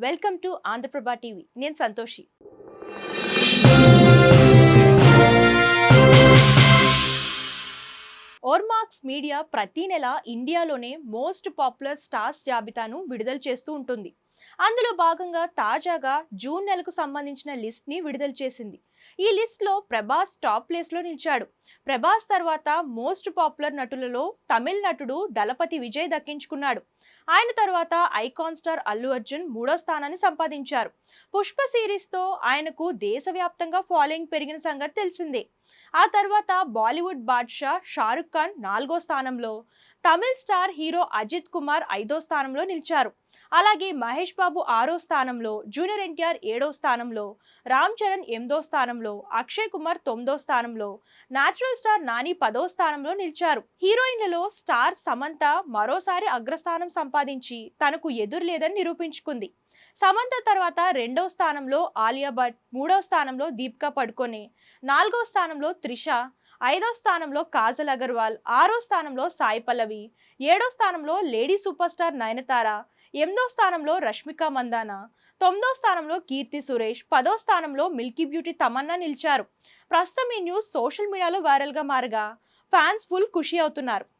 Welcome to Andhraprabha TV. నేను Santoshi. Ormax media ప్రతి నెల ఇండియాలోనే మోస్ట్ పాపులర్ స్టార్స్ జాబితాను విడుదల చేస్తూ ఉంటుంది. అందులో భాగంగా తాజాగా జూన్ నెలకు సంబంధించిన లిస్ట్ ని విడుదల చేసింది. ఈ లిస్ట్ లో ప్రభాస్ టాప్ ప్లేస్ లో నిలిచాడు. ప్రభాస్ తర్వాత మోస్ట్ పాపులర్ నటులలో తమిళ నటుడు దళపతి విజయ్ దక్కించుకున్నాడు. ఆయన తర్వాత ఐకాన్ స్టార్ అల్లు అర్జున్ మూడో స్థానాన్ని సంపాదించారు. పుష్ప సిరీస్ తో ఆయనకు దేశవ్యాప్తంగా ఫాలోయింగ్ పెరిగిన సంగతి తెలిసిందే. ఆ తర్వాత బాలీవుడ్ బాద్షా షారుఖ్ ఖాన్ నాలుగో స్థానంలో, తమిళ్ స్టార్ హీరో అజిత్ కుమార్ ఐదో స్థానంలో నిలిచారు. అలాగే మహేష్ బాబు ఆరో స్థానంలో, జూనియర్ ఎన్టీఆర్ ఏడో స్థానంలో, రామ్ చరణ్ ఎనిమిదో స్థానంలో, అక్షయ్ కుమార్ తొమ్మిదో స్థానంలో, నేచురల్ స్టార్ నాని పదో స్థానంలో నిలిచారు. హీరోయిన్లలో స్టార్ సమంత మరోసారి అగ్రస్థానం సంపాదించి తనకు ఎదురు లేదని నిరూపించుకుంది. సమంత తర్వాత రెండో స్థానంలో ఆలియా భట్, మూడో స్థానంలో దీపికా పడుకోనే, నాలుగో స్థానంలో త్రిష, ఐదో స్థానంలో కాజల్ అగర్వాల్, ఆరో స్థానంలో సాయి పల్లవి, ఏడో స్థానంలో లేడీ సూపర్ స్టార్ నయనతార, ఎనిమిదో స్థానంలో రష్మిక మందాన, తొమ్మిదో స్థానంలో కీర్తి సురేష్, పదో స్థానంలో మిల్కీ బ్యూటీ తమన్నా నిలిచారు. ప్రస్తుతం ఈ న్యూస్ సోషల్ మీడియాలో వైరల్ గా మారగా ఫ్యాన్స్ ఫుల్ ఖుషి అవుతున్నారు.